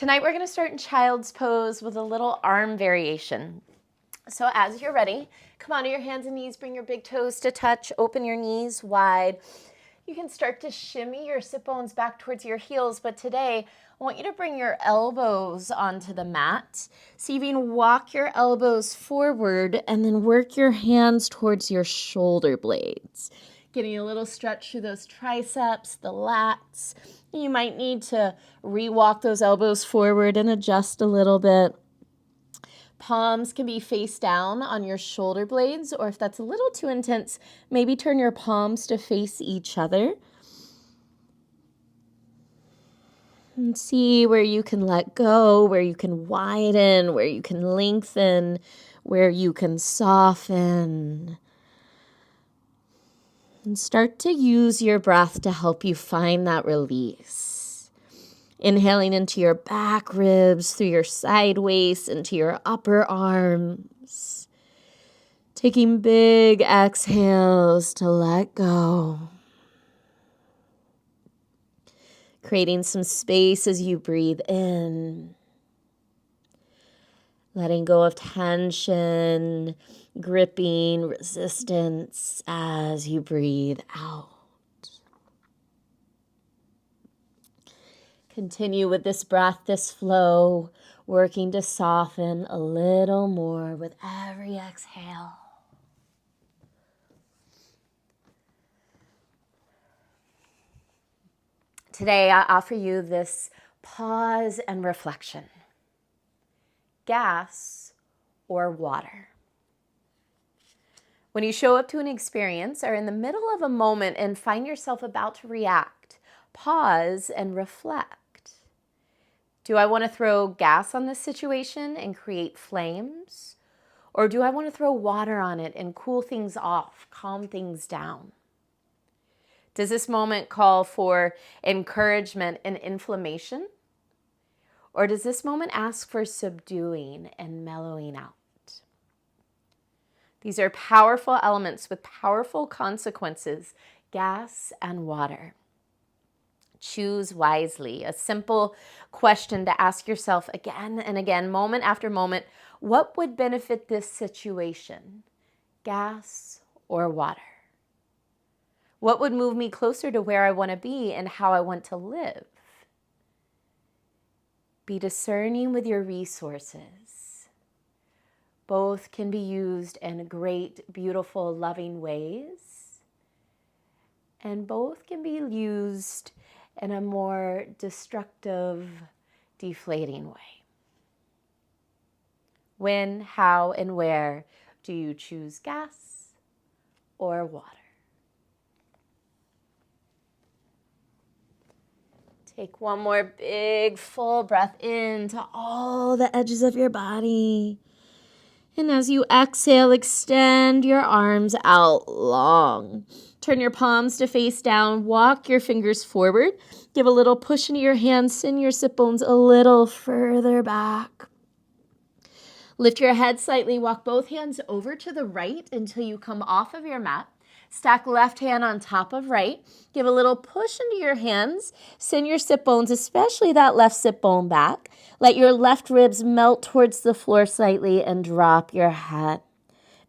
Tonight we're going to start in child's pose with a little arm variation. So as you're ready, come onto your hands and knees, bring your big toes to touch, open your knees wide. You can start to shimmy your sit bones back towards your heels, but today I want you to bring your elbows onto the mat. So you can walk your elbows forward and then work your hands towards your shoulder blades. Getting a little stretch through those triceps, the lats. You might need to re-walk those elbows forward and adjust a little bit. Palms can be face down on your shoulder blades, or if that's a little too intense, maybe turn your palms to face each other. And see where you can let go, where you can widen, where you can lengthen, where you can soften. And start to use your breath to help you find that release. Inhaling into your back ribs, through your side waist, into your upper arms. Taking big exhales to let go. Creating some space as you breathe in. Letting go of tension, gripping, resistance as you breathe out. Continue with this breath, this flow, working to soften a little more with every exhale. Today, I offer you this pause and reflection. Gas or water? When you show up to an experience or in the middle of a moment and find yourself about to react, pause and reflect. Do I want to throw gas on this situation and create flames? Or do I want to throw water on it and cool things off, calm things down? Does this moment call for encouragement and inflammation? Or does this moment ask for subduing and mellowing out? These are powerful elements with powerful consequences, gas and water. Choose wisely. A simple question to ask yourself again and again, moment after moment, what would benefit this situation? Gas or water? What would move me closer to where I want to be and how I want to live? Be discerning with your resources. Both can be used in great, beautiful, loving ways. And both can be used in a more destructive, deflating way. When, how, and where do you choose gas or water? Take one more big full breath into all the edges of your body. And as you exhale, extend your arms out long. Turn your palms to face down. Walk your fingers forward. Give a little push into your hands. Send your sit bones a little further back. Lift your head slightly. Walk both hands over to the right until you come off of your mat. Stack left hand on top of right. Give a little push into your hands. Send your sit bones, especially that left sit bone, back. Let your left ribs melt towards the floor slightly and drop your head.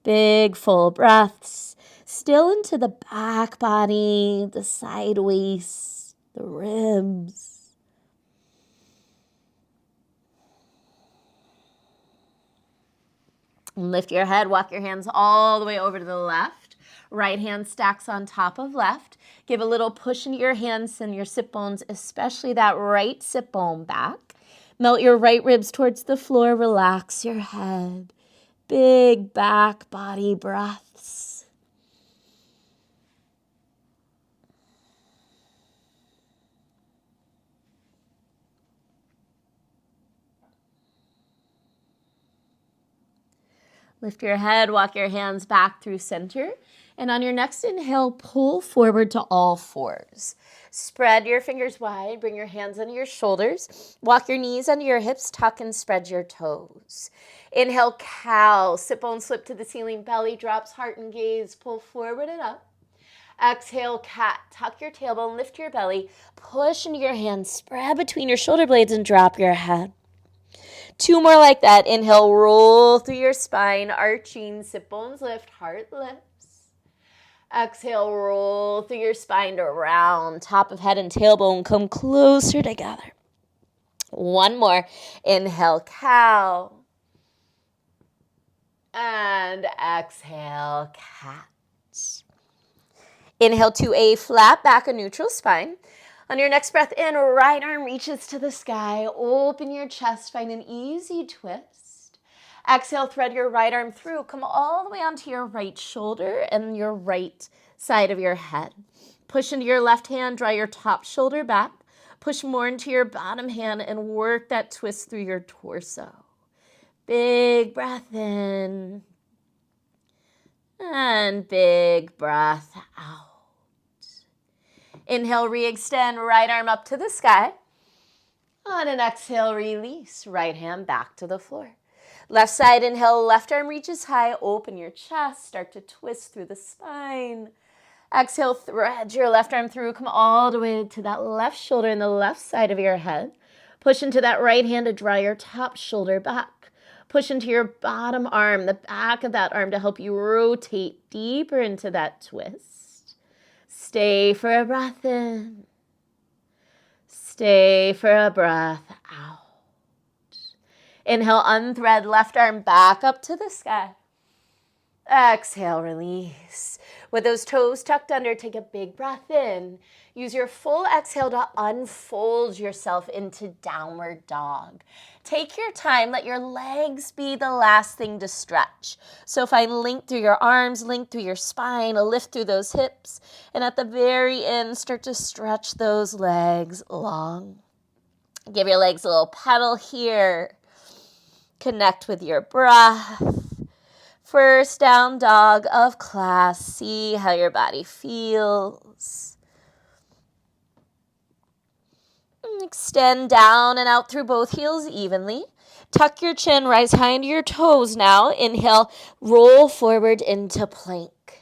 Big, full breaths. Still into the back body, the side waist, the ribs. And lift your head. Walk your hands all the way over to the left. Right hand stacks on top of left. Give a little push into your hands and your sit bones, especially that right sit bone, back. Melt your right ribs towards the floor. Relax your head. Big back body breaths. Lift your head, walk your hands back through center. And on your next inhale, pull forward to all fours. Spread your fingers wide, bring your hands under your shoulders. Walk your knees under your hips, tuck and spread your toes. Inhale, cow, sit bones slip to the ceiling, belly drops, heart and gaze, pull forward and up. Exhale, cat. Tuck your tailbone, lift your belly, push into your hands, spread between your shoulder blades, and drop your head. 2 more like that. Inhale, roll through your spine, arching, sit bones lift, heart lifts. Exhale, roll through your spine to round. Top of head and tailbone come closer together. 1 more. Inhale, cow. And exhale, cat. Inhale to a flat back, a neutral spine. On your next breath in, right arm reaches to the sky. Open your chest, find an easy twist. Exhale, thread your right arm through. Come all the way onto your right shoulder and your right side of your head. Push into your left hand, draw your top shoulder back. Push more into your bottom hand and work that twist through your torso. Big breath in. And big breath out. Inhale, re-extend, right arm up to the sky. On an exhale, release, right hand back to the floor. Left side, inhale, left arm reaches high, open your chest, start to twist through the spine. Exhale, thread your left arm through, come all the way to that left shoulder and the left side of your head. Push into that right hand to draw your top shoulder back. Push into your bottom arm, the back of that arm to help you rotate deeper into that twist. Stay for a breath in. Stay for a breath out. Inhale, unthread, left arm back up to the sky. Exhale, release. With those toes tucked under, take a big breath in. Use your full exhale to unfold yourself into downward dog. Take your time. Let your legs be the last thing to stretch. So find length through your arms, length through your spine, a lift through those hips. And at the very end, start to stretch those legs long. Give your legs a little pedal here. Connect with your breath. First down dog of class. See how your body feels. Extend down and out through both heels evenly. Tuck your chin, rise high into your toes now. Inhale, roll forward into plank.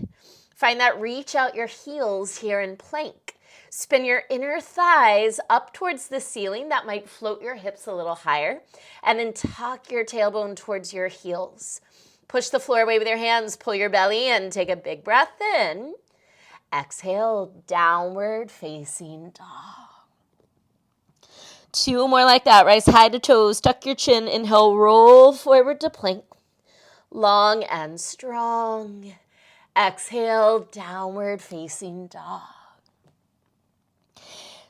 Find that reach out your heels here in plank. Spin your inner thighs up towards the ceiling. That might float your hips a little higher. And then tuck your tailbone towards your heels. Push the floor away with your hands. Pull your belly in. Take a big breath in. Exhale, downward facing dog. 2 more like that. Rise high to toes. Tuck your chin. Inhale, roll forward to plank. Long and strong. Exhale, downward facing dog.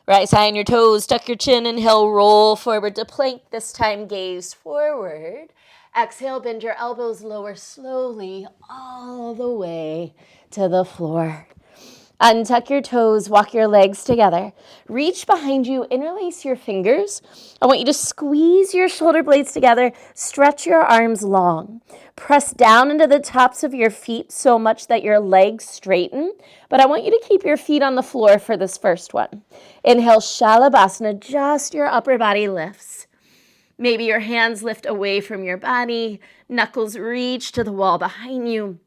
Rise high on your toes. Tuck your chin. Inhale, roll forward to plank. This time, gaze forward. Exhale, bend your elbows, lower slowly all the way to the floor. Untuck your toes, walk your legs together. Reach behind you, interlace your fingers. I want you to squeeze your shoulder blades together, stretch your arms long. Press down into the tops of your feet so much that your legs straighten, but I want you to keep your feet on the floor for this first one. Inhale, Shalabhasana, just your upper body lifts. Maybe your hands lift away from your body, knuckles reach to the wall behind you.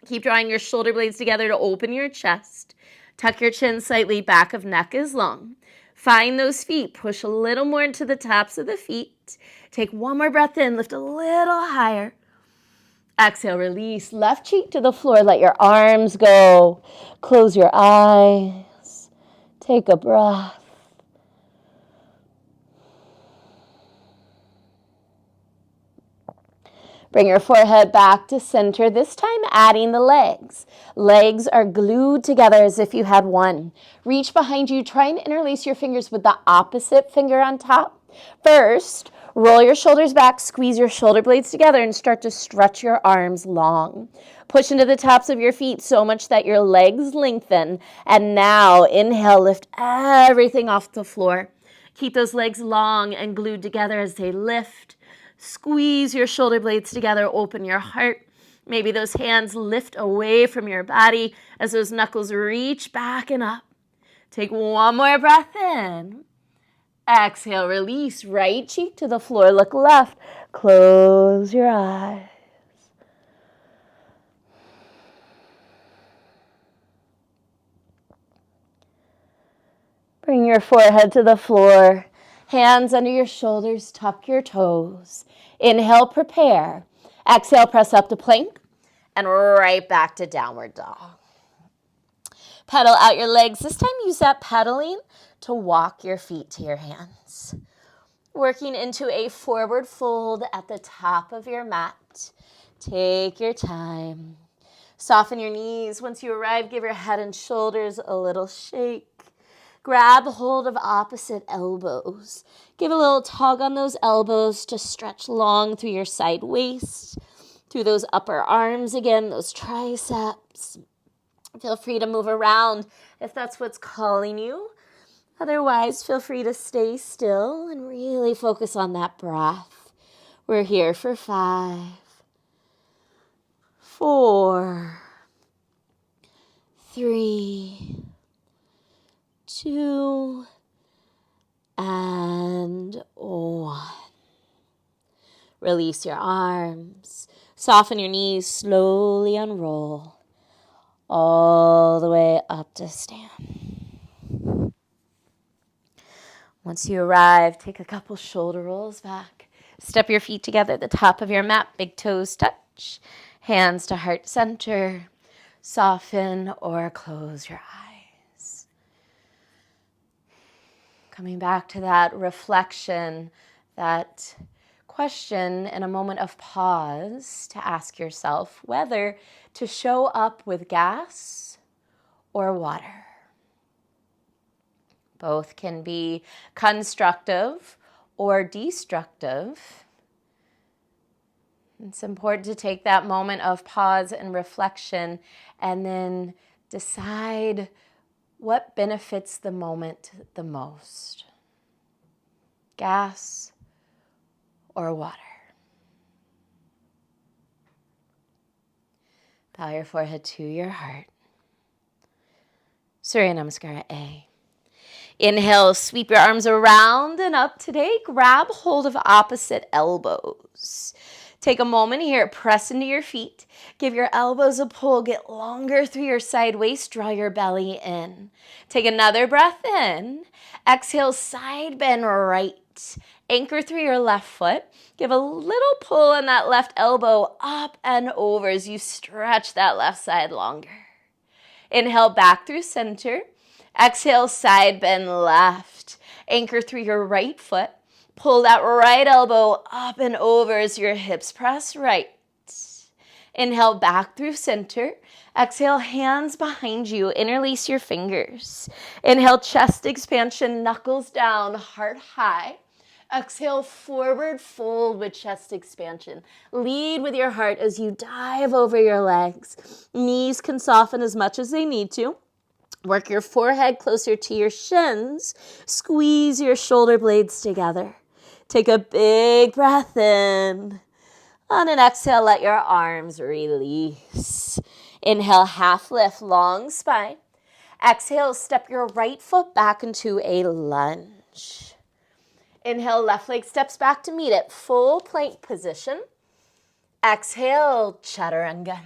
Keep drawing your shoulder blades together to open your chest. Tuck your chin slightly, back of neck is long. Find those feet. Push a little more into the tops of the feet. Take 1 more breath in. Lift a little higher. Exhale, release. Left cheek to the floor. Let your arms go. Close your eyes. Take a breath. Bring your forehead back to center, this time adding the legs. Legs are glued together as if you had one. Reach behind you, try and interlace your fingers with the opposite finger on top. First, roll your shoulders back, squeeze your shoulder blades together, and start to stretch your arms long. Push into the tops of your feet so much that your legs lengthen. And now, inhale, lift everything off the floor. Keep those legs long and glued together as they lift. Squeeze your shoulder blades together, open your heart. Maybe those hands lift away from your body as those knuckles reach back and up. Take 1 more breath in. Exhale, release, right cheek to the floor, look left. Close your eyes. Bring your forehead to the floor. Hands under your shoulders, tuck your toes. Inhale, prepare. Exhale, press up to plank. And right back to downward dog. Pedal out your legs. This time use that pedaling to walk your feet to your hands. Working into a forward fold at the top of your mat. Take your time. Soften your knees. Once you arrive, give your head and shoulders a little shake. Grab hold of opposite elbows. Give a little tug on those elbows to stretch long through your side waist, through those upper arms again, those triceps. Feel free to move around if that's what's calling you. Otherwise, feel free to stay still and really focus on that breath. We're here for 5, 4, 3, 2, and 1. Release your arms. Soften your knees. Slowly unroll all the way up to stand. Once you arrive, take a couple shoulder rolls back. Step your feet together at the top of your mat. Big toes touch. Hands to heart center. Soften or close your eyes. Coming back to that reflection, that question in a moment of pause to ask yourself whether to show up with gas or water. Both can be constructive or destructive. It's important to take that moment of pause and reflection and then decide what benefits the moment the most. Gas or water. Bow your forehead to your heart. Surya Namaskara A. Inhale, sweep your arms around and up today. Grab hold of opposite elbows. Take a moment here, press into your feet. Give your elbows a pull, get longer through your side waist, draw your belly in. Take another breath in. Exhale, side bend right. Anchor through your left foot. Give a little pull on that left elbow up and over as you stretch that left side longer. Inhale, back through center. Exhale, side bend left. Anchor through your right foot. Pull that right elbow up and over as your hips press right. Inhale, back through center. Exhale, hands behind you. Interlace your fingers. Inhale, chest expansion, knuckles down, heart high. Exhale, forward fold with chest expansion. Lead with your heart as you dive over your legs. Knees can soften as much as they need to. Work your forehead closer to your shins. Squeeze your shoulder blades together. Take a big breath in. On an exhale, let your arms release. Inhale, half lift, long spine. Exhale, step your right foot back into a lunge. Inhale, left leg steps back to meet it. Full plank position. Exhale, chaturanga.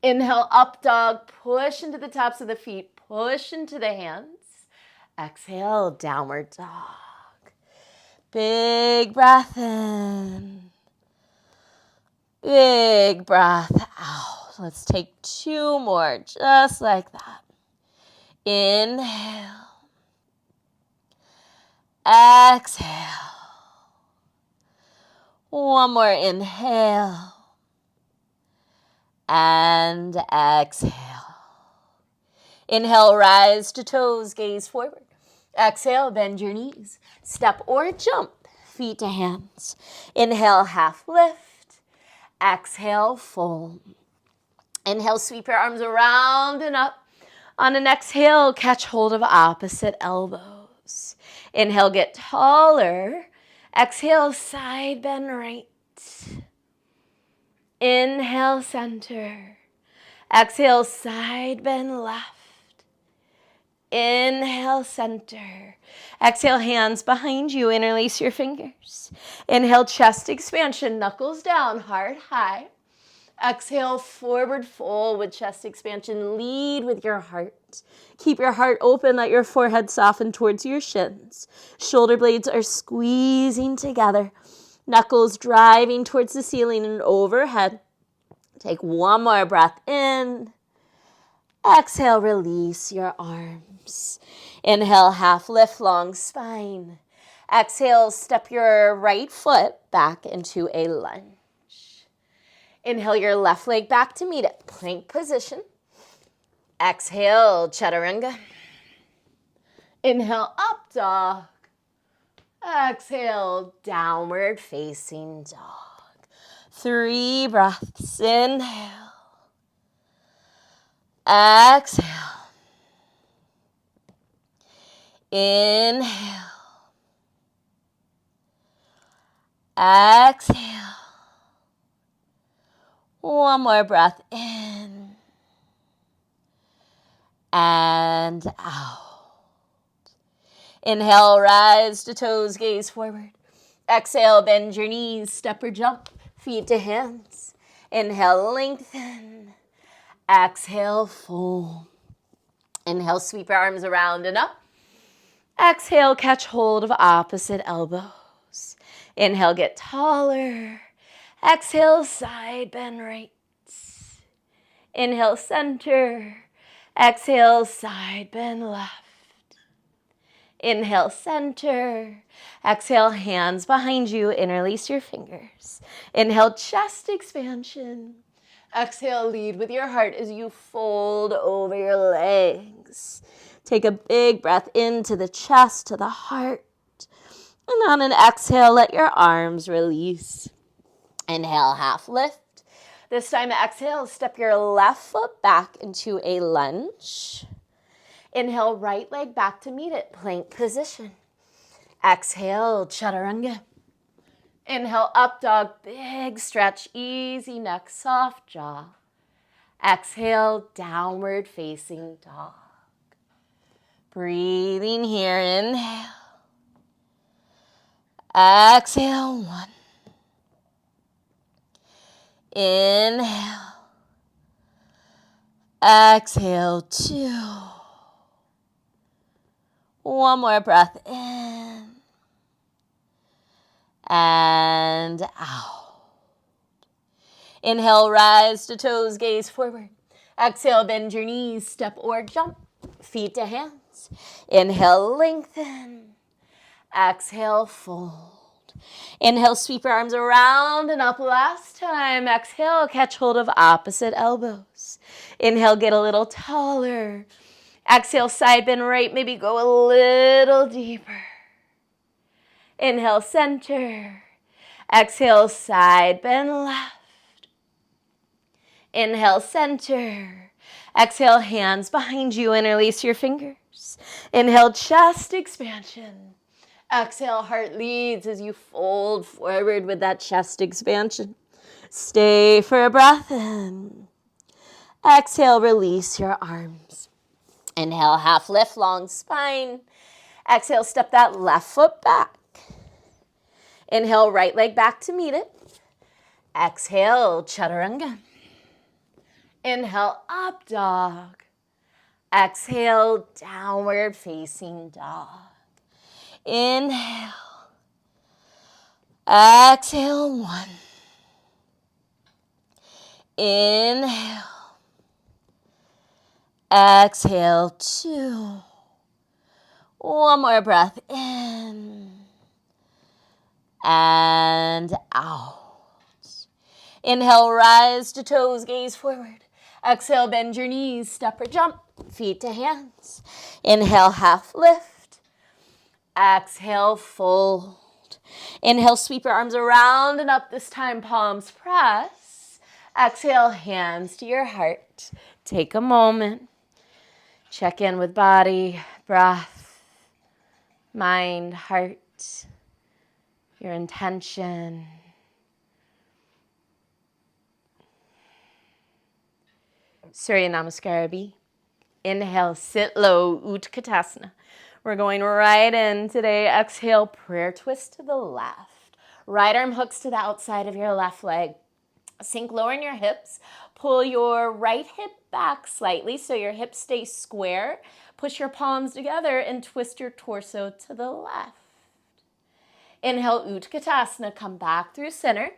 Inhale, up dog. Push into the tops of the feet. Push into the hands. Exhale, downward dog. Big breath in. Big breath out. Let's take 2 more, just like that. Inhale. Exhale. One more inhale. And exhale. Inhale, rise to toes, gaze forward. Exhale, bend your knees. Step or jump, feet to hands. Inhale, half lift. Exhale, fold. Inhale, sweep your arms around and up. On an exhale, catch hold of opposite elbows. Inhale, get taller. Exhale, side bend right. Inhale, center. Exhale, side bend left. Inhale, center. Exhale, hands behind you. Interlace your fingers. Inhale, chest expansion, knuckles down, heart high. Exhale, forward fold with chest expansion. Lead with your heart. Keep your heart open. Let your forehead soften towards your shins. Shoulder blades are squeezing together. Knuckles driving towards the ceiling and overhead. Take one more breath in. Exhale, release your arms. Inhale, half lift, long spine. Exhale, step your right foot back into a lunge. Inhale your left leg back to meet it. Plank position. Exhale, chaturanga. Inhale, up dog. Exhale, downward facing dog. 3 breaths. Inhale. Exhale. Inhale. Exhale. One more breath in and out. Inhale, rise to toes, gaze forward. Exhale, bend your knees, step or jump, feet to hands. Inhale, lengthen. Exhale, fold. Inhale, sweep your arms around and up. Exhale, catch hold of opposite elbows. Inhale, get taller. Exhale, side bend right. Inhale, center. Exhale, side bend left. Inhale, center. Exhale, hands behind you. Interlace your fingers. Inhale, chest expansion. Exhale, lead with your heart as you fold over your legs. Take a big breath into the chest, to the heart. And on an exhale, let your arms release. Inhale, half lift. This time, exhale, step your left foot back into a lunge. Inhale, right leg back to meet it, plank position. Exhale, chaturanga. Inhale, up dog, big stretch, easy neck, soft jaw. Exhale, downward facing dog. Breathing here, inhale. Exhale, 1. Inhale. Exhale, 2. One more breath in and out. Inhale, rise to toes, gaze forward. Exhale, bend your knees, step or jump, feet to hands. Inhale, lengthen. Exhale, fold. Inhale, sweep your arms around and up last time. Exhale, catch hold of opposite elbows. Inhale, get a little taller. Exhale, side bend right, maybe go a little deeper. Inhale, center. Exhale, side bend left. Inhale, center. Exhale, hands behind you, interlace your fingers. Inhale, chest expansion. Exhale, heart leads as you fold forward with that chest expansion. Stay for a breath in. Exhale, release your arms. Inhale, half lift, long spine. Exhale, step that left foot back. Inhale, right leg back to meet it. Exhale, chaturanga. Inhale, up dog. Exhale, downward facing dog. Inhale. Exhale, 1. Inhale. Exhale, 2. One more breath in and out. Inhale, rise to toes, gaze forward. Exhale, bend your knees, step or jump, feet to hands. Inhale, half lift. Exhale, fold. Inhale, sweep your arms around and up, this time palms press. Exhale, hands to your heart. Take a moment. Check in with body, breath, mind, heart, your intention. Surya Namaskara B. Inhale, sit low, Utkatasana. We're going right in today. Exhale, prayer twist to the left. Right arm hooks to the outside of your left leg. Sink lower in your hips. Pull your right hip back slightly so your hips stay square. Push your palms together and twist your torso to the left. Inhale, Utkatasana, come back through center.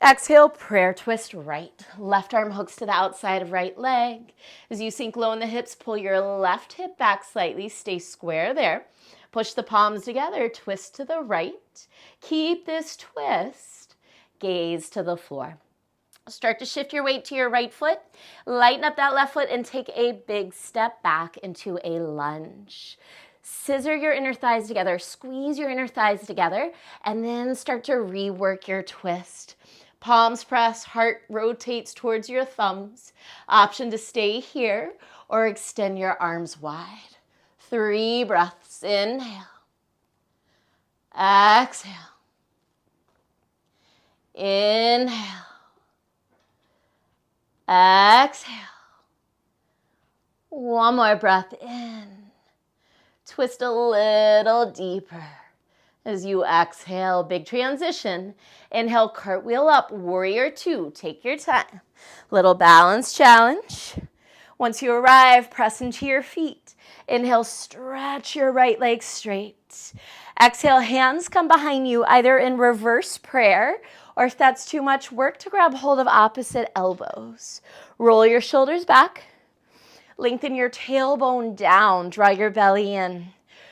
Exhale, prayer twist right. Left arm hooks to the outside of right leg. As you sink low in the hips, pull your left hip back slightly. Stay square there. Push the palms together, twist to the right. Keep this twist. Gaze to the floor. Start to shift your weight to your right foot. Lighten up that left foot and take a big step back into a lunge. Scissor your inner thighs together. Squeeze your inner thighs together. And then start to rework your twist. Palms press, heart rotates towards your thumbs. Option to stay here or extend your arms wide. 3 breaths. Inhale. Exhale. Inhale. Exhale. One more breath in. Twist a little deeper. As you exhale, big transition. Inhale, cartwheel up, warrior 2. Take your time. Little balance challenge. Once you arrive, press into your feet. Inhale, stretch your right leg straight. Exhale, hands come behind you, either in reverse prayer, or if that's too much work, to grab hold of opposite elbows. Roll your shoulders back. Lengthen your tailbone down. Draw your belly in.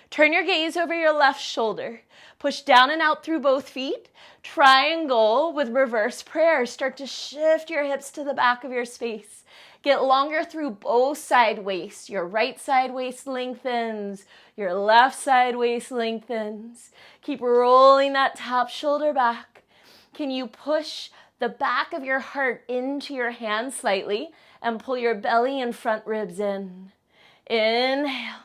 Turn your gaze over your left shoulder. Push down and out through both feet. Triangle with reverse prayer. Start to shift your hips to the back of your space. Get longer through both side waists. Your right side waist lengthens. Your left side waist lengthens. Keep rolling that top shoulder back. Can you push the back of your heart into your hands slightly and pull your belly and front ribs in? Inhale.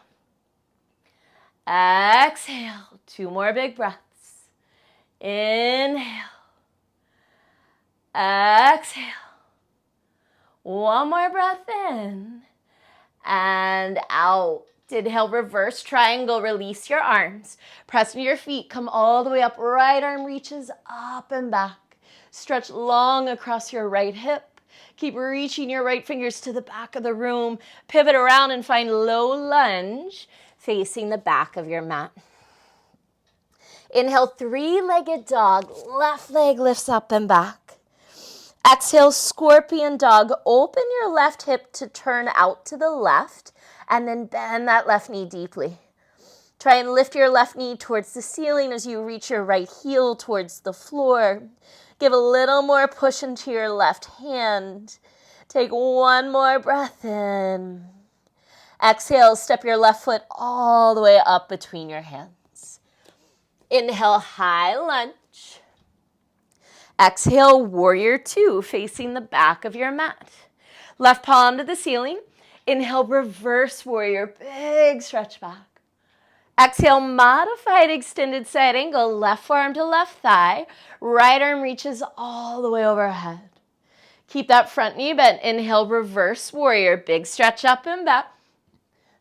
Exhale. 2 more big breaths. Inhale. Exhale. 1 more breath in and out. Inhale, reverse triangle. Release your arms. Press into your feet. Come all the way up. Right arm reaches up and back. Stretch long across your right hip. Keep reaching your right fingers to the back of the room. Pivot around and find low lunge facing the back of your mat. Inhale, 3-legged dog. Left leg lifts up and back. Exhale, scorpion dog. Open your left hip to turn out to the left and then bend that left knee deeply. Try and lift your left knee towards the ceiling as you reach your right heel towards the floor. Give a little more push into your left hand. Take 1 more breath in. Exhale, step your left foot all the way up between your hands. Inhale, high lunge. Exhale, warrior 2, facing the back of your mat. Left palm to the ceiling. Inhale, reverse warrior, big stretch back. Exhale, modified extended side angle, left forearm to left thigh. Right arm reaches all the way overhead. Keep that front knee bent. Inhale, reverse warrior, big stretch up and back.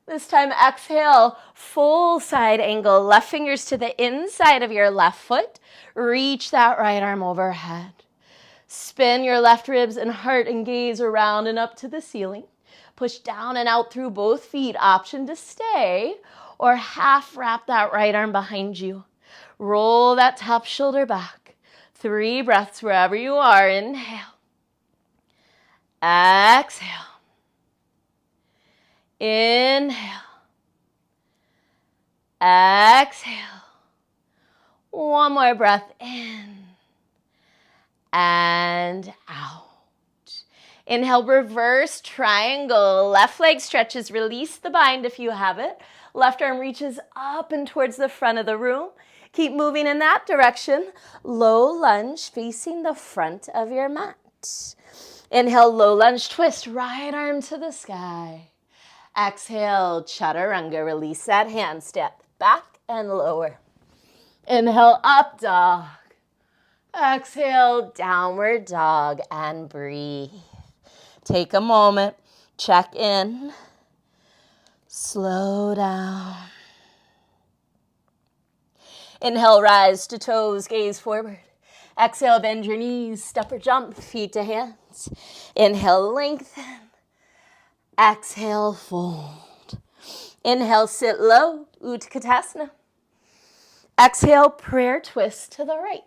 This time, exhale, full side angle, left fingers to the inside of your left foot. Reach that right arm overhead. Spin your left ribs and heart and gaze around and up to the ceiling. Push down and out through both feet. Option to stay or half wrap that right arm behind you. Roll that top shoulder back. 3 breaths wherever you are. Inhale. Exhale. Inhale. Exhale. 1 more breath in and out. Inhale, reverse triangle. Left leg stretches. Release the bind if you have it. Left arm reaches up and towards the front of the room. Keep moving in that direction. Low lunge facing the front of your mat. Inhale, low lunge twist. Right arm to the sky. Exhale, chaturanga. Release that hand. Step back and lower. Inhale, up dog. Exhale, downward dog, and breathe. Take a moment, check in, slow down. Inhale, rise to toes, gaze forward. Exhale, bend your knees, step or jump, feet to hands. Inhale, lengthen. Exhale, fold. Inhale, sit low, Utkatasana. Exhale, prayer twist to the right.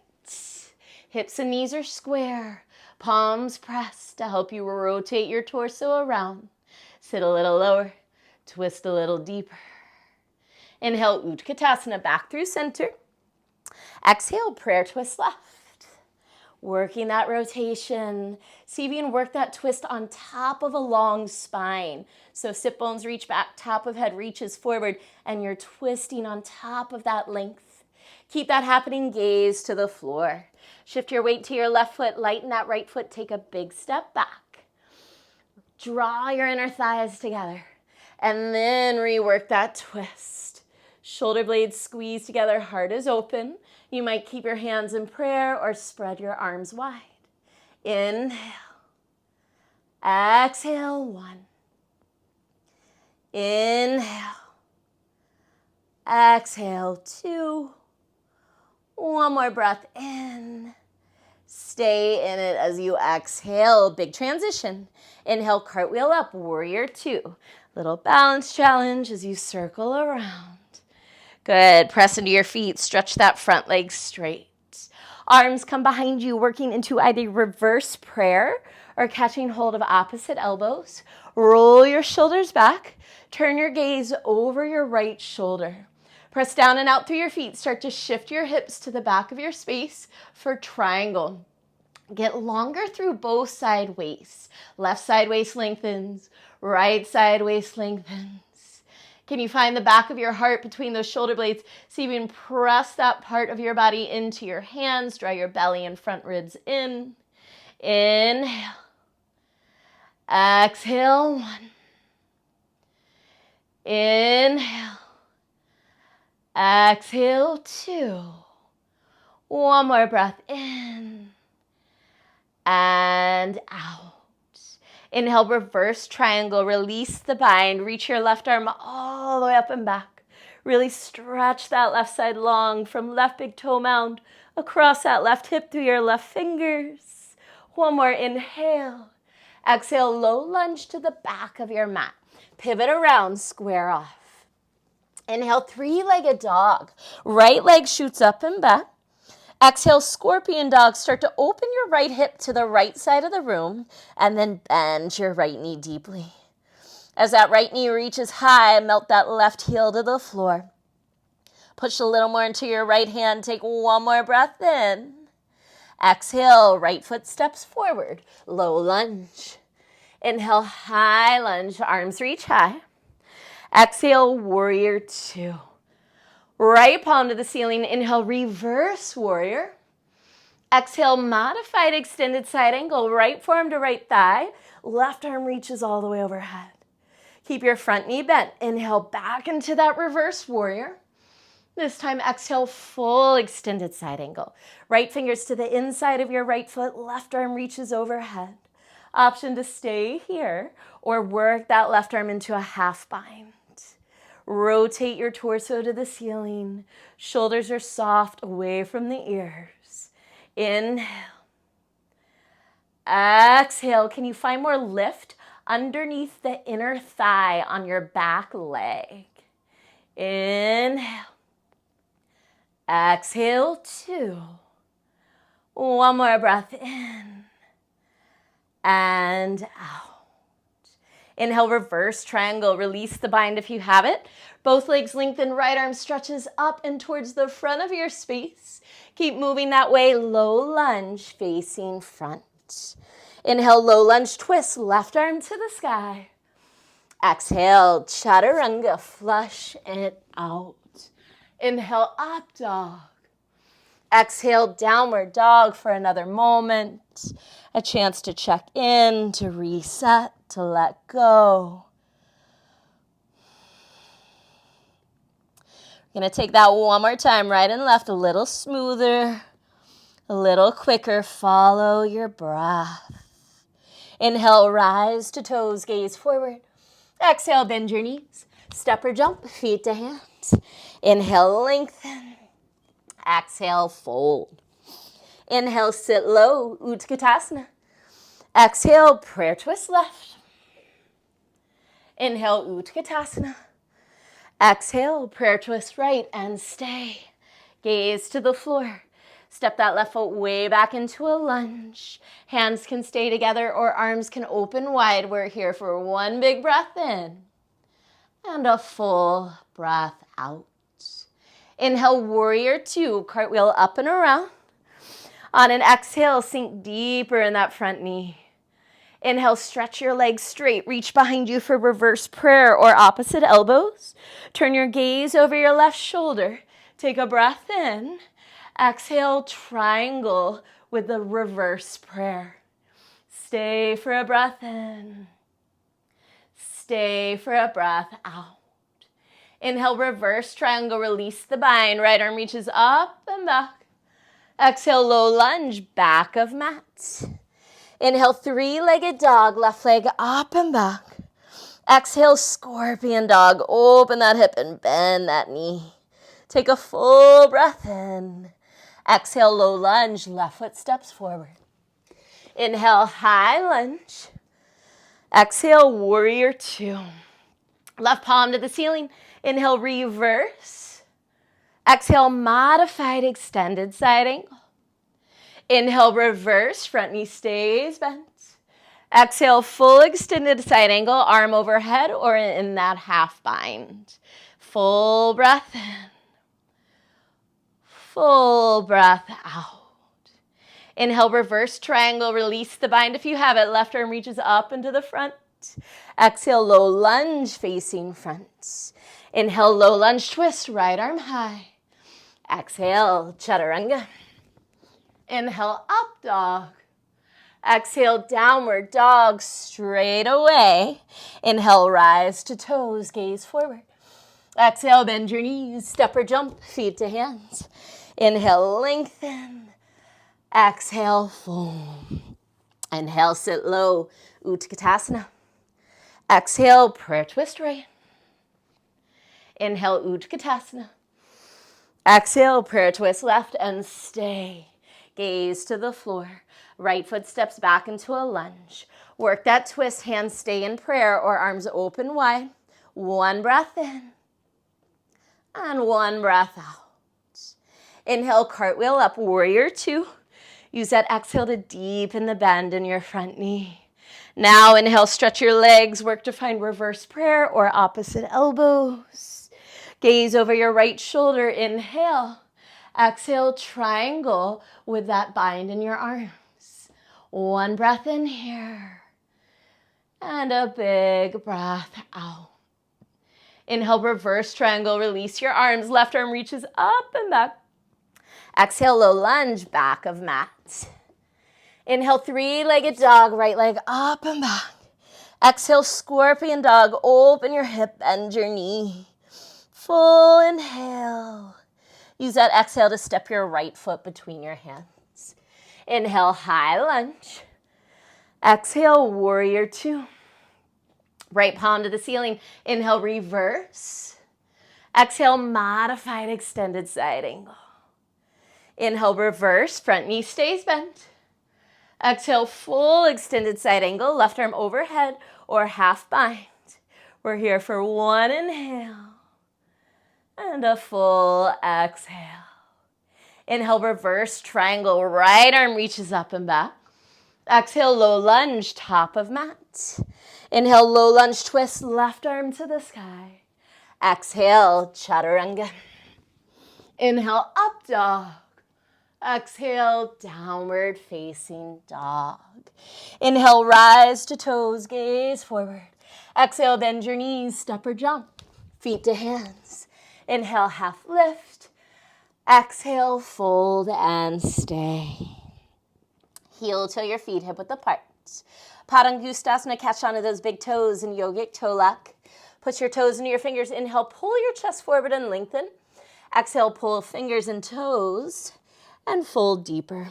Hips and knees are square, palms pressed to help you rotate your torso around. Sit a little lower, twist a little deeper. Inhale, Utkatasana, back through center. Exhale, prayer twist left. Working that rotation. See if you can work that twist on top of a long spine. So sit bones reach back, top of head reaches forward, and you're twisting on top of that length. Keep that happening, gaze to the floor. Shift your weight to your left foot, lighten that right foot, take a big step back. Draw your inner thighs together, and then rework that twist. Shoulder blades squeeze together, heart is open. You might keep your hands in prayer or spread your arms wide. Inhale. Exhale, 1. Inhale. Exhale, 2. One more breath in. Stay in it as you exhale. Big transition. Inhale, cartwheel up, warrior 2. Little balance challenge as you circle around. Good. Press into your feet. Stretch that front leg straight. Arms come behind you, working into either reverse prayer or catching hold of opposite elbows. Roll your shoulders back. Turn your gaze over your right shoulder. Press down and out through your feet. Start to shift your hips to the back of your space for triangle. Get longer through both side waists. Left side waist lengthens. Right side waist lengthens. Can you find the back of your heart between those shoulder blades? See if you can press that part of your body into your hands. Draw your belly and front ribs in. Inhale. Exhale, 1. Inhale. Exhale, 2. One more breath in and out. Inhale, reverse triangle. Release the bind. Reach your left arm all the way up and back. Really stretch that left side long from left big toe mound across that left hip through your left fingers. One more inhale. Exhale, low lunge to the back of your mat. Pivot around, square off. Inhale, 3-legged dog. Right leg shoots up and back. Exhale, scorpion dog. Start to open your right hip to the right side of the room and then bend your right knee deeply. As that right knee reaches high, melt that left heel to the floor. Push a little more into your right hand. Take one more breath in. Exhale, right foot steps forward. Low lunge. Inhale, high lunge. Arms reach high. Exhale, warrior 2. Right palm to the ceiling. Inhale, reverse warrior. Exhale, modified extended side angle. Right forearm to right thigh. Left arm reaches all the way overhead. Keep your front knee bent. Inhale, back into that reverse warrior. This time, exhale, full extended side angle. Right fingers to the inside of your right foot. Left arm reaches overhead. Option to stay here or work that left arm into a half bind. Rotate your torso to the ceiling. Shoulders are soft, away from the ears. Inhale. Exhale. Can you find more lift underneath the inner thigh on your back leg? Inhale. Exhale, 2. One more breath in and out. Inhale, reverse triangle. Release the bind if you have it. Both legs lengthen, right arm stretches up and towards the front of your space. Keep moving that way. Low lunge facing front. Inhale, low lunge twist, left arm to the sky. Exhale, chaturanga, flush it out. Inhale, up dog. Exhale, downward dog for another moment. A chance to check in, to reset, to let go. We're going to take that one more time, right and left, a little smoother, a little quicker. Follow your breath. Inhale, rise to toes, gaze forward. Exhale, bend your knees. Step or jump, feet to hands. Inhale, lengthen. Exhale, fold. Inhale, sit low, Utkatasana. Exhale, prayer twist left. Inhale, Utkatasana. Exhale, prayer twist right and stay. Gaze to the floor. Step that left foot way back into a lunge. Hands can stay together or arms can open wide. We're here for one big breath in and a full breath out. Inhale, warrior two, cartwheel up and around. On an exhale, sink deeper in that front knee. Inhale, stretch your legs straight. Reach behind you for reverse prayer or opposite elbows. Turn your gaze over your left shoulder. Take a breath in. Exhale, triangle with the reverse prayer. Stay for a breath in. Stay for a breath out. Inhale, reverse triangle, release the bind. Right arm reaches up and back. Exhale, low lunge, back of mat. Inhale, three-legged dog, left leg up and back. Exhale, scorpion dog, open that hip and bend that knee. Take a full breath in. Exhale, low lunge, left foot steps forward. Inhale, high lunge. Exhale, warrior two. Left palm to the ceiling. Inhale, reverse. Exhale, modified extended side angle. Inhale, reverse, front knee stays bent. Exhale, full extended side angle, arm overhead or in that half bind. Full breath in. Full breath out. Inhale, reverse triangle, release the bind if you have it. Left arm reaches up into the front. Exhale, low lunge facing front. Inhale, low lunge twist, right arm high. Exhale, chaturanga. Inhale, up dog. Exhale, downward dog, straight away. Inhale, rise to toes, gaze forward. Exhale, bend your knees, step or jump, feet to hands. Inhale, lengthen. Exhale, fold. Inhale, sit low, Utkatasana. Exhale, prayer twist right. Inhale, Utkatasana. Exhale, prayer twist left and stay. Gaze to the floor. Right foot steps back into a lunge. Work that twist, hands stay in prayer or arms open wide. One breath in and one breath out. Inhale, cartwheel up, warrior two. Use that exhale to deepen the bend in your front knee. Now inhale, stretch your legs, work to find reverse prayer or opposite elbows. Gaze over your right shoulder, inhale. Exhale, triangle with that bind in your arms. One breath in here and a big breath out. Inhale, reverse triangle, release your arms. Left arm reaches up and back. Exhale, low lunge, back of mat. Inhale, three-legged dog, right leg up and back. Exhale, scorpion dog, open your hip, bend your knee. Full inhale. Use that exhale to step your right foot between your hands. Inhale, high lunge. Exhale, warrior two. Right palm to the ceiling. Inhale, reverse. Exhale, modified extended side angle. Inhale, reverse, front knee stays bent. Exhale, full extended side angle, left arm overhead or half bind. We're here for one inhale and a full exhale. Inhale, reverse triangle, right arm reaches up and back. Exhale, low lunge, top of mat. Inhale, low lunge twist, left arm to the sky. Exhale, chaturanga. Inhale, up dog. Exhale, downward facing dog. Inhale, rise to toes, gaze forward. Exhale, bend your knees, step or jump, feet to hands. Inhale, half lift. Exhale, fold and stay. Heel till your feet hip width apart. Padangustasana, catch onto those big toes in yogic toe lock. Put your toes into your fingers. Inhale, pull your chest forward and lengthen. Exhale, pull fingers and toes and fold deeper.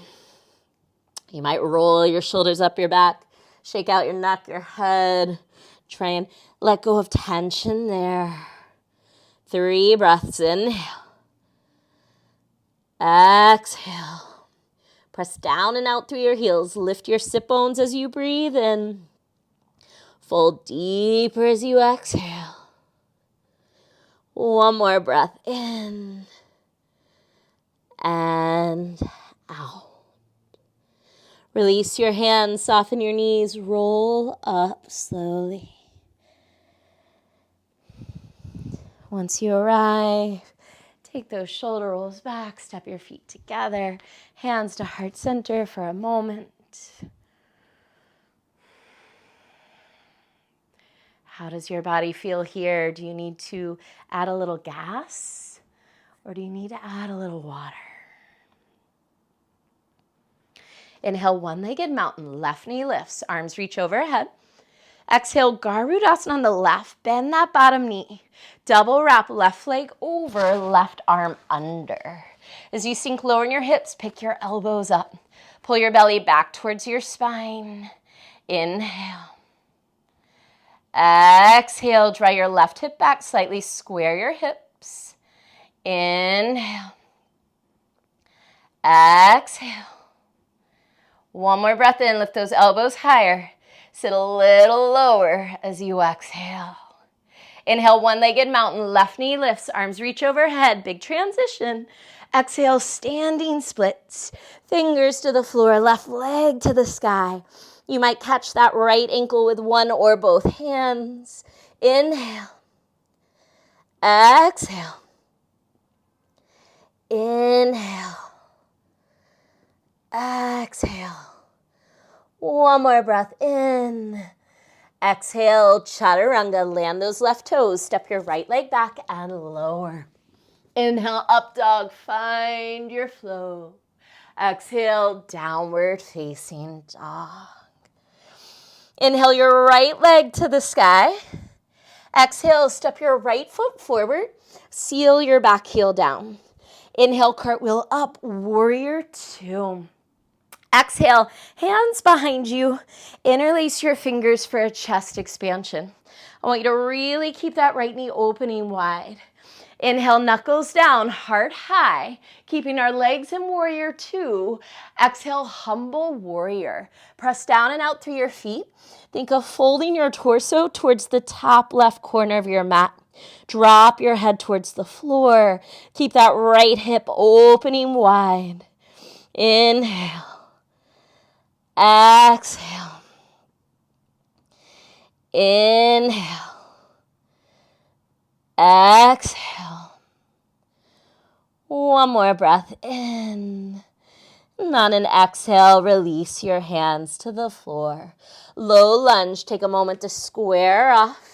You might roll your shoulders up your back, shake out your neck, your head. Try and let go of tension there. 3 breaths. Inhale. Exhale. Press down and out through your heels. Lift your sit bones as you breathe in. Fold deeper as you exhale. One more breath in and out. Release your hands, soften your knees, roll up slowly. Once you arrive, take those shoulder rolls back, step your feet together, hands to heart center for a moment. How does your body feel here? Do you need to add a little gas or do you need to add a little water? Inhale, one-legged mountain, left knee lifts, arms reach overhead. Exhale, Garudasana on the left, bend that bottom knee. Double wrap left leg over, left arm under. As you sink lower in your hips, pick your elbows up. Pull your belly back towards your spine. Inhale. Exhale, draw your left hip back slightly, square your hips. Inhale. Exhale. One more breath in, lift those elbows higher. Sit a little lower as you exhale. Inhale, one-legged mountain, left knee lifts, arms reach overhead, big transition. Exhale, standing splits, fingers to the floor, left leg to the sky. You might catch that right ankle with one or both hands. Inhale. Exhale. Inhale. Exhale. One more breath in. Exhale, chaturanga. Land those left toes. Step your right leg back and lower. Inhale, up dog. Find your flow. Exhale, downward facing dog. Inhale your right leg to the sky. Exhale, step your right foot forward. Seal your back heel down. Inhale, cartwheel up, warrior two. Exhale, hands behind you. Interlace your fingers for a chest expansion. I want you to really keep that right knee opening wide. Inhale, knuckles down, heart high, keeping our legs in warrior two. Exhale, humble warrior. Press down and out through your feet. Think of folding your torso towards the top left corner of your mat. Drop your head towards the floor. Keep that right hip opening wide. Inhale. Exhale. Inhale. Exhale. One more breath in. And on an exhale, release your hands to the floor. Low lunge, take a moment to square off.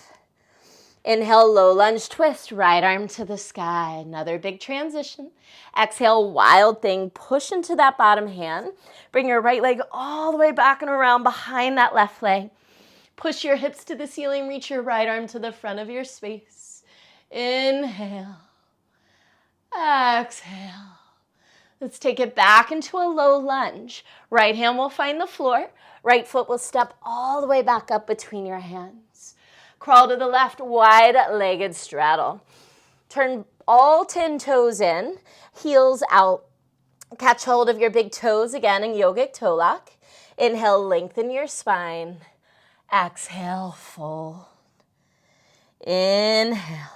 Inhale, low lunge twist, right arm to the sky. Another big transition. Exhale, wild thing, push into that bottom hand. Bring your right leg all the way back and around behind that left leg. Push your hips to the ceiling, reach your right arm to the front of your space. Inhale. Exhale. Let's take it back into a low lunge. Right hand will find the floor. Right foot will step all the way back up between your hands. Crawl to the left, wide-legged straddle. Turn all 10 toes in, heels out. Catch hold of your big toes again in yogic toe lock. Inhale, lengthen your spine. Exhale, fold. Inhale.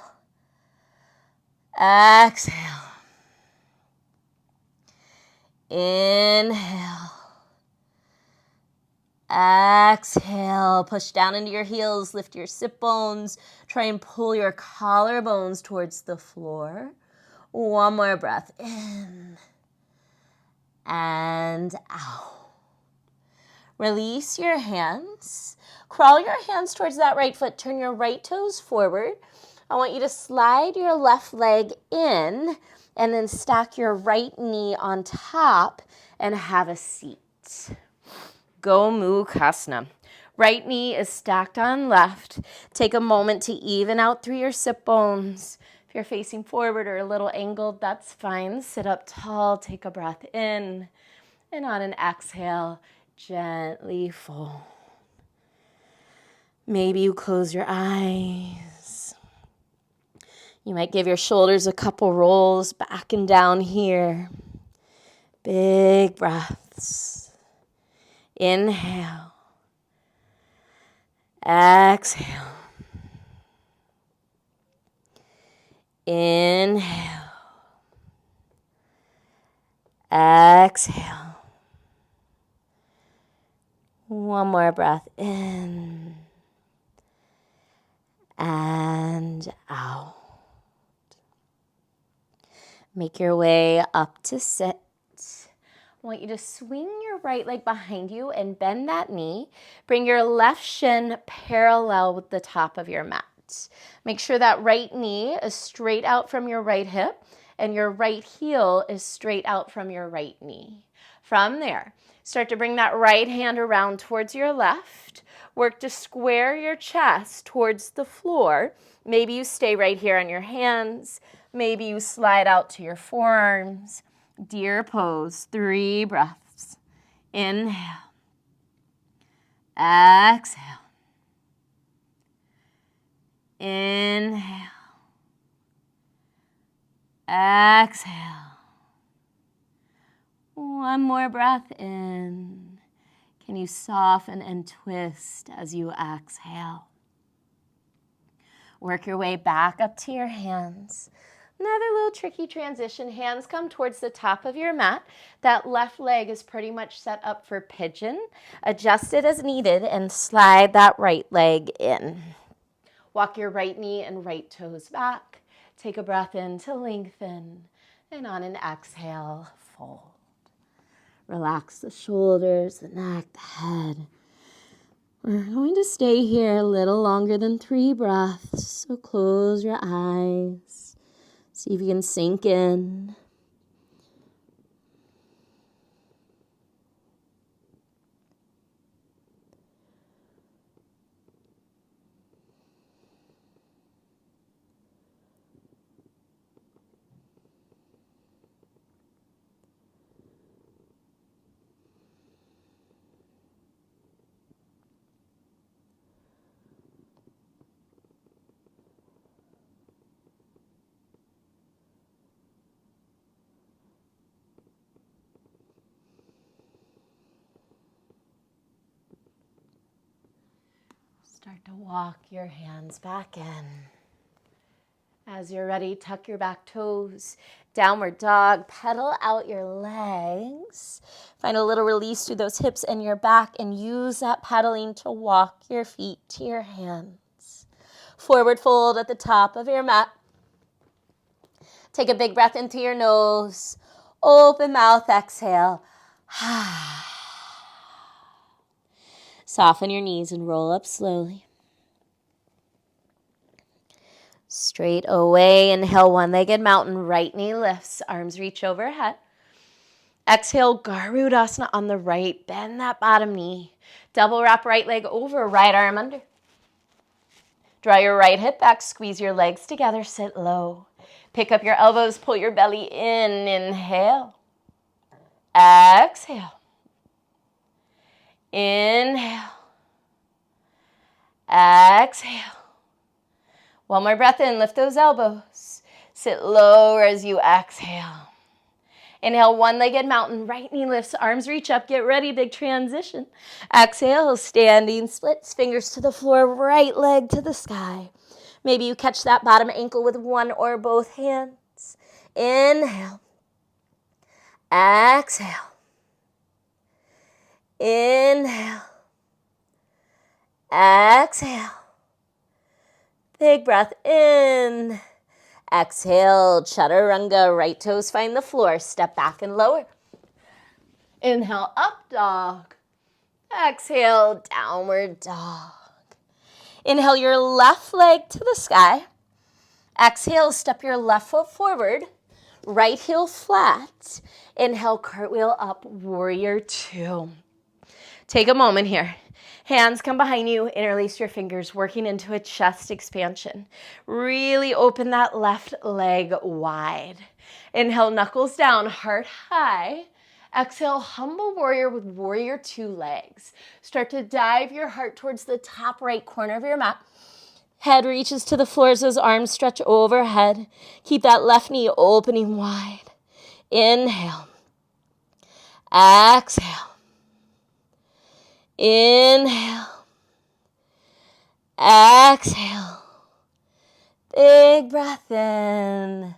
Exhale. Inhale. Exhale. Push down into your heels. Lift your sit bones. Try and pull your collarbones towards the floor. One more breath in and out. Release your hands. Crawl your hands towards that right foot. Turn your right toes forward. I want you to slide your left leg in and then stack your right knee on top and have a seat. Gomukhasana. Right knee is stacked on left. Take a moment to even out through your sit bones. If you're facing forward or a little angled, that's fine. Sit up tall, take a breath in, and on an exhale, gently fold. Maybe you close your eyes. You might give your shoulders a couple rolls back and down here. Big breath. breaths. Inhale. Exhale. Inhale. Exhale. One more breath in and out. Make your way up to sit. I want you to swing your right leg behind you and bend that knee. Bring your left shin parallel with the top of your mat. Make sure that right knee is straight out from your right hip and your right heel is straight out from your right knee. From there, start to bring that right hand around towards your left. Work to square your chest towards the floor. Maybe you stay right here on your hands. Maybe you slide out to your forearms. Deer pose, 3 breaths. Inhale. Exhale. Inhale. Exhale. One more breath in. Can you soften and twist as you exhale? Work your way back up to your hands. Another little tricky transition. Hands come towards the top of your mat. That left leg is pretty much set up for pigeon. Adjust it as needed and slide that right leg in. Walk your right knee and right toes back. Take a breath in to lengthen. And on an exhale, fold. Relax the shoulders, the neck, the head. We're going to stay here a little longer than 3 breaths. So close your eyes. See if you can sink in. Start to walk your hands back in. As you're ready, tuck your back toes. Downward dog, pedal out your legs. Find a little release through those hips and your back and use that pedaling to walk your feet to your hands. Forward fold at the top of your mat. Take a big breath into your nose. Open mouth, exhale. Soften your knees and roll up slowly. Straight away, inhale, one-legged mountain, right knee lifts, arms reach overhead. Exhale, Garudasana on the right, bend that bottom knee. Double wrap right leg over, right arm under. Draw your right hip back, squeeze your legs together, sit low. Pick up your elbows, pull your belly in, inhale. Exhale. Inhale. Exhale. One more breath in, lift those elbows. Sit lower as you exhale. Inhale, one-legged mountain, right knee lifts, arms reach up, get ready, big transition. Exhale, standing splits, fingers to the floor, right leg to the sky. Maybe you catch that bottom ankle with one or both hands. Inhale. Exhale. Inhale. Exhale. Big breath in. Exhale, chaturanga, right toes find the floor. Step back and lower. Inhale, up dog. Exhale, downward dog. Inhale your left leg to the sky. Exhale, step your left foot forward. Right heel flat. Inhale, cartwheel up, warrior 2. Take a moment here. Hands come behind you, interlace your fingers, working into a chest expansion. Really open that left leg wide. Inhale, knuckles down, heart high. Exhale, humble warrior with warrior 2 legs. Start to dive your heart towards the top right corner of your mat. Head reaches to the floor as those arms stretch overhead. Keep that left knee opening wide. Inhale. Exhale. Inhale. Exhale. Big breath in.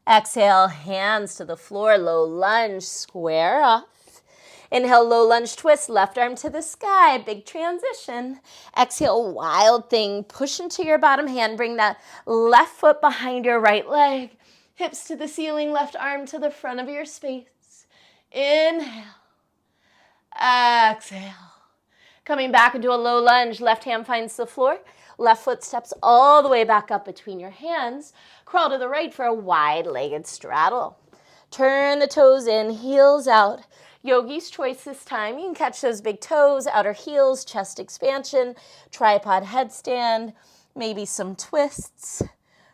Exhale, hands to the floor, low lunge, square off. Inhale, low lunge twist, left arm to the sky, big transition. Exhale, wild thing, push into your bottom hand, bring that left foot behind your right leg. Hips to the ceiling, left arm to the front of your space. Inhale. Exhale. Coming back into a low lunge, left hand finds the floor. Left foot steps all the way back up between your hands. Crawl to the right for a wide-legged straddle. Turn the toes in, heels out. Yogi's choice this time. You can catch those big toes, outer heels, chest expansion, tripod headstand, maybe some twists.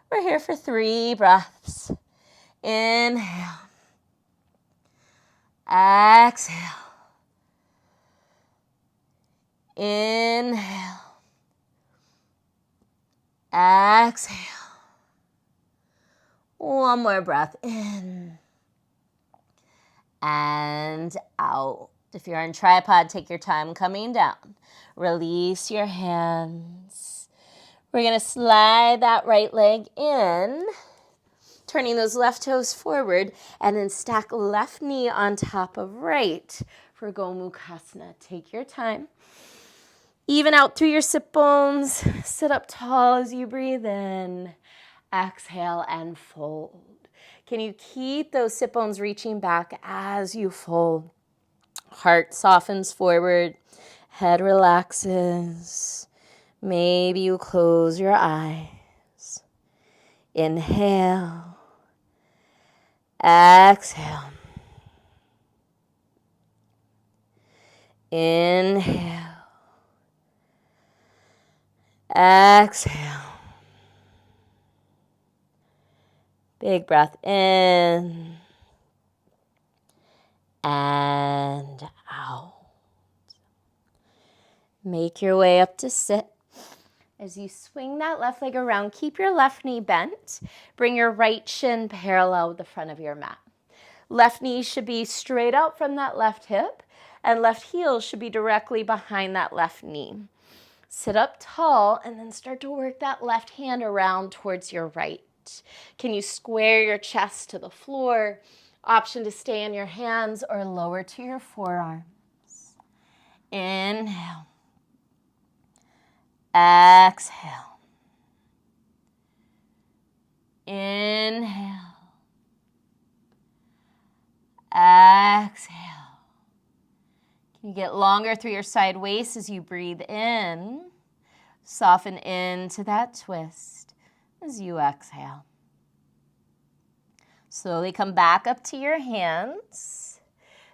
We're here for 3 breaths. Inhale. Exhale. Inhale. Exhale. One more breath in and out. If you're on tripod, take your time coming down. Release your hands. We're going to slide that right leg in, turning those left toes forward, and then stack left knee on top of right for Gomukhasana. Take your time. Even out through your sit bones. Sit up tall as you breathe in. Exhale and fold. Can you keep those sit bones reaching back as you fold? Heart softens forward. Head relaxes. Maybe you close your eyes. Inhale. Exhale. Inhale. Exhale. Big breath in and out. Make your way up to sit. As you swing that left leg around, keep your left knee bent. Bring your right shin parallel with the front of your mat. Left knee should be straight out from that left hip, and left heel should be directly behind that left knee. Sit up tall and then start to work that left hand around towards your right. Can you square your chest to the floor? Option to stay in your hands or lower to your forearms. Inhale. Exhale. Inhale. Exhale. Can you get longer through your side waist as you breathe in? Soften into that twist as you exhale. Slowly come back up to your hands.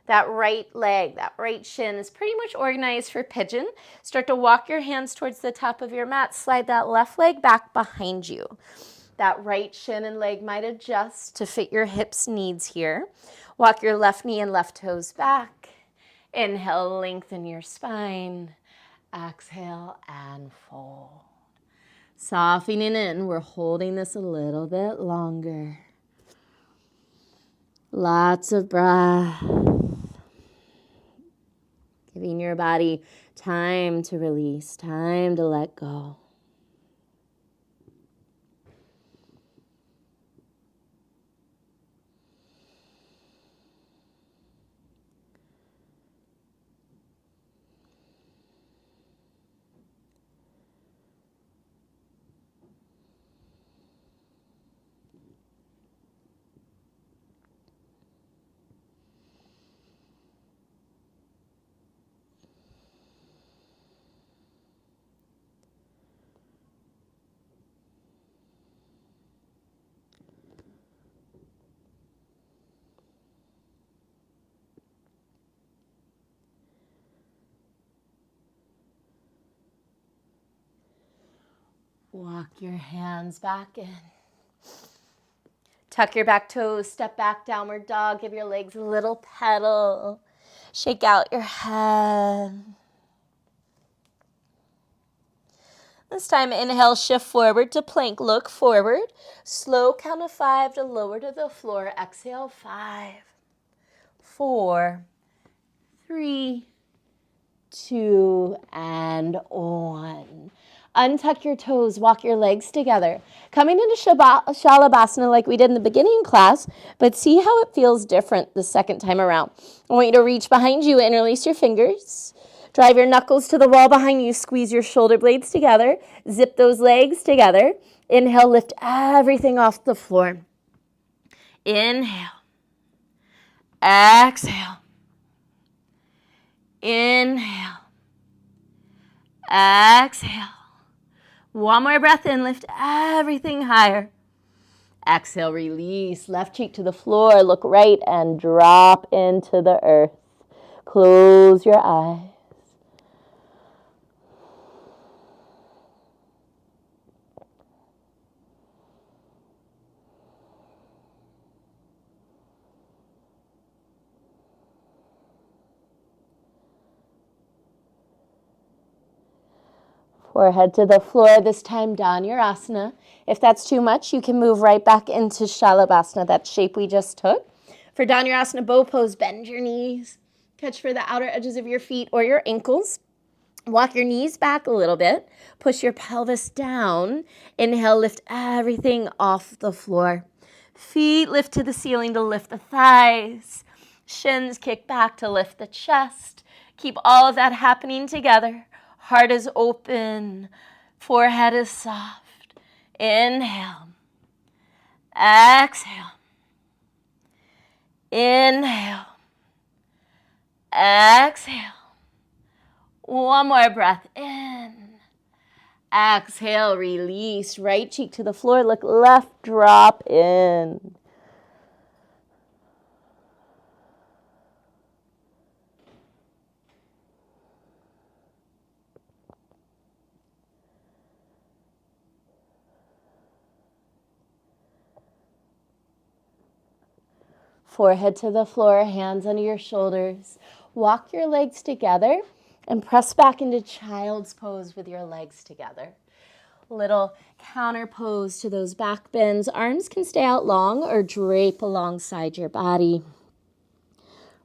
That right leg, that right shin is pretty much organized for pigeon. Start to walk your hands towards the top of your mat. Slide that left leg back behind you. That right shin and leg might adjust to fit your hips needs here. Walk your left knee and left toes back. Inhale, lengthen your spine. Exhale and fold. Softening in, we're holding this a little bit longer. Lots of breath. Giving your body time to release, time to let go. Walk your hands back in. Tuck your back toes, step back, downward dog. Give your legs a little pedal. Shake out your head. This time, inhale, shift forward to plank. Look forward. Slow count of 5 to lower to the floor. Exhale, 5, 4, 3, 2, and 1. Untuck your toes, walk your legs together. Coming into Shalabhasana like we did in the beginning class, but see how it feels different the second time around. I want you to reach behind you, interlace your fingers. Drive your knuckles to the wall behind you, squeeze your shoulder blades together, zip those legs together. Inhale, lift everything off the floor. Inhale. Exhale. Inhale. Exhale. One more breath in, lift everything higher. Exhale, release, left cheek to the floor, look right and drop into the earth. Close your eyes. Forehead to the floor, this time Dhanurasana. If that's too much, you can move right back into Shalabhasana, that shape we just took. For Dhanurasana, bow pose, bend your knees. Catch for the outer edges of your feet or your ankles. Walk your knees back a little bit. Push your pelvis down. Inhale, lift everything off the floor. Feet lift to the ceiling to lift the thighs. Shins kick back to lift the chest. Keep all of that happening together. Heart is open. Forehead is soft. Inhale. Exhale. Inhale. Exhale. One more breath in. Exhale, release. Right cheek to the floor. Look left, drop in. Forehead to the floor, hands under your shoulders. Walk your legs together and press back into child's pose with your legs together. Little counter pose to those back bends. Arms can stay out long or drape alongside your body.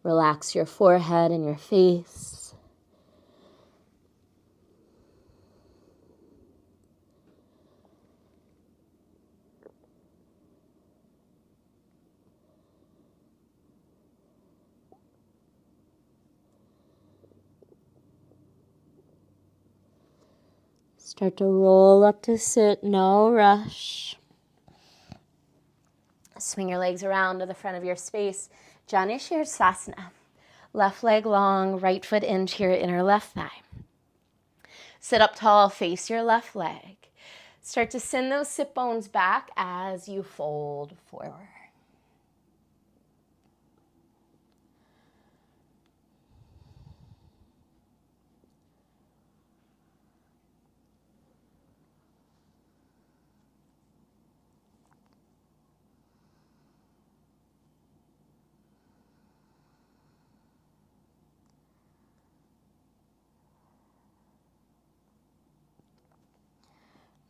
Relax your forehead and your face. Start to roll up to sit, no rush. Swing your legs around to the front of your space. Janishirsasana. Left leg long, right foot into your inner left thigh. Sit up tall, face your left leg. Start to send those sit bones back as you fold forward.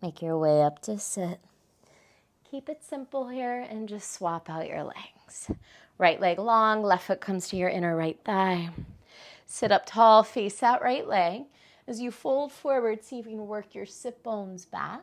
Make your way up to sit. Keep it simple here and just swap out your legs. Right leg long, left foot comes to your inner right thigh. Sit up tall, face that right leg. As you fold forward, see if you can work your sit bones back.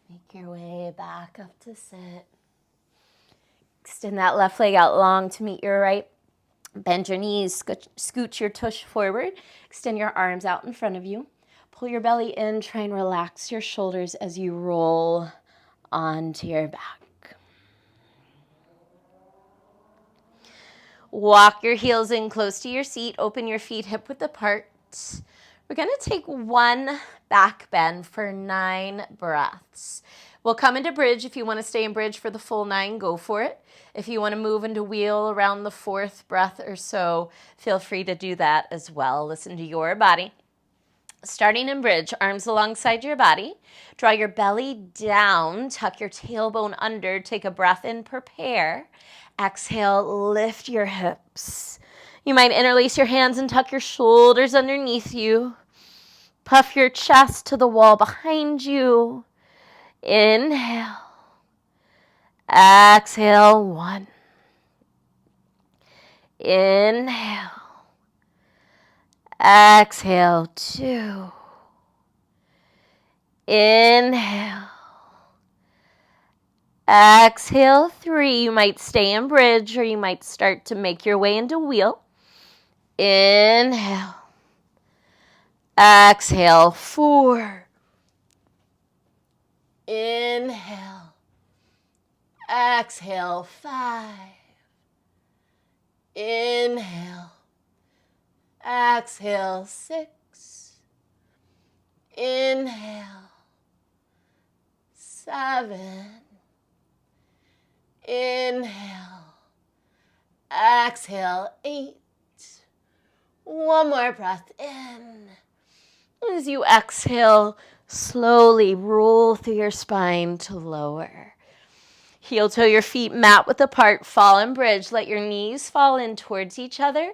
Make your way back up to sit. Extend that left leg out long to meet your right. Bend your knees, scoot your tush forward. Extend your arms out in front of you. Pull your belly in, try and relax your shoulders as you roll onto your back. Walk your heels in close to your seat. Open your feet hip width apart. We're going to take one back bend for 9 breaths. We'll come into bridge. If you want to stay in bridge for the full 9, go for it. If you want to move into wheel around the 4th breath or so, feel free to do that as well. Listen to your body. Starting in bridge, arms alongside your body. Draw your belly down, tuck your tailbone under, take a breath in, prepare. Exhale, lift your hips. You might interlace your hands and tuck your shoulders underneath you. Puff your chest to the wall behind you. Inhale. Exhale, 1. Inhale. Exhale, 2. Inhale. Exhale, 3. You might stay in bridge or you might start to make your way into wheel. Inhale. Exhale, 4. Inhale. Exhale, 5. Inhale. Exhale, 6. Inhale. 7. Inhale. Exhale, 8. One more breath in. As you exhale, slowly roll through your spine to lower. Heel toe your feet mat width apart, fall in bridge. Let your knees fall in towards each other.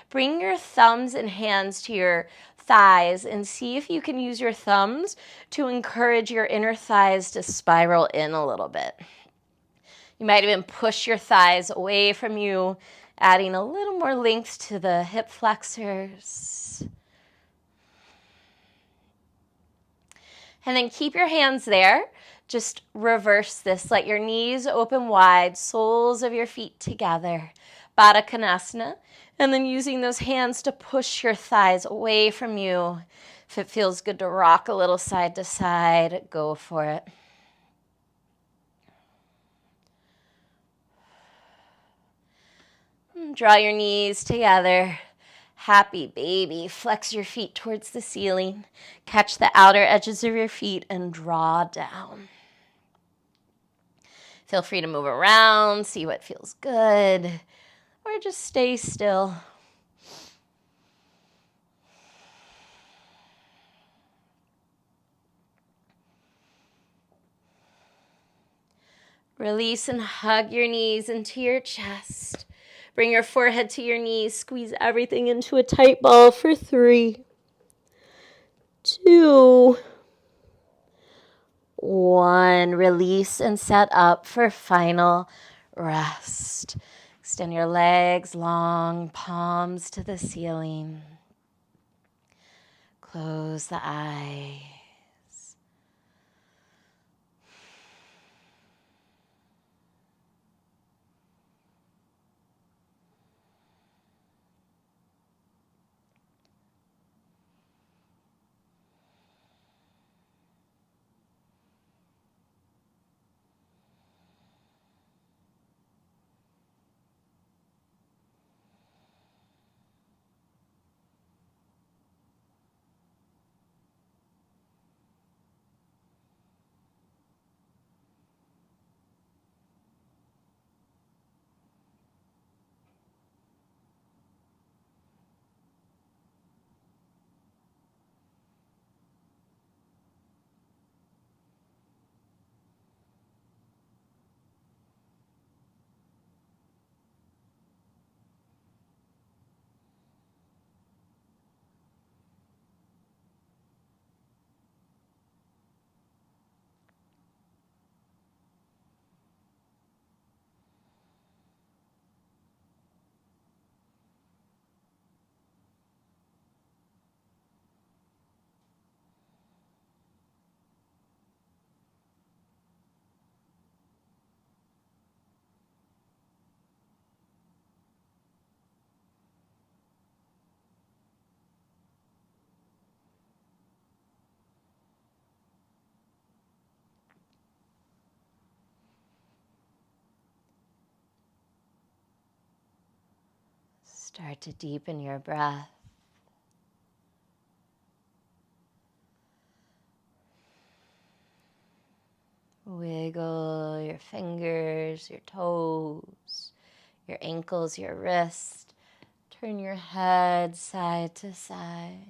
Bring your thumbs and hands to your thighs and see if you can use your thumbs to encourage your inner thighs to spiral in a little bit. You might even push your thighs away from you, adding a little more length to the hip flexors. And then keep your hands there. Just reverse this. Let your knees open wide, soles of your feet together. Baddha Konasana. And then using those hands to push your thighs away from you. If it feels good to rock a little side to side, go for it. Draw your knees together. Happy baby. Flex your feet towards the ceiling. Catch the outer edges of your feet and draw down. Feel free to move around, see what feels good, or just stay still. Release and hug your knees into your chest. Bring your forehead to your knees. Squeeze everything into a tight ball for 3, 2, 1. Release and set up for final rest. Extend your legs long, palms to the ceiling. Close the eyes. Start to deepen your breath. Wiggle your fingers, your toes, your ankles, your wrist. Turn your head side to side.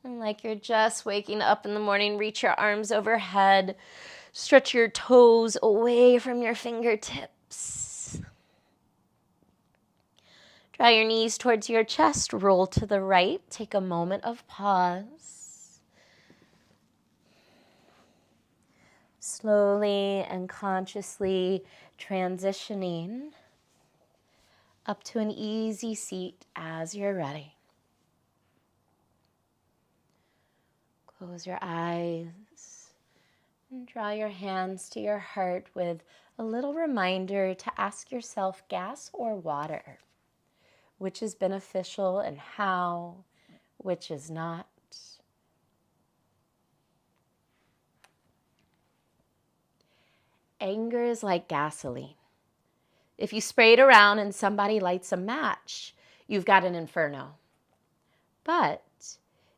And like you're just waking up in the morning, reach your arms overhead, stretch your toes away from your fingertips. Draw your knees towards your chest, roll to the right, take a moment of pause. Slowly and consciously transitioning up to an easy seat as you're ready. Close your eyes and draw your hands to your heart with a little reminder to ask yourself, gas or water? Which is beneficial and how, which is not. Anger is like gasoline. If you spray it around and somebody lights a match, you've got an inferno. But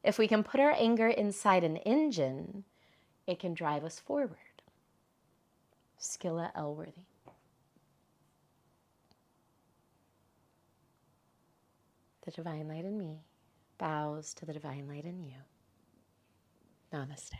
if we can put our anger inside an engine, it can drive us forward. Skilla Elworthy. The divine light in me bows to the divine light in you. Namaste.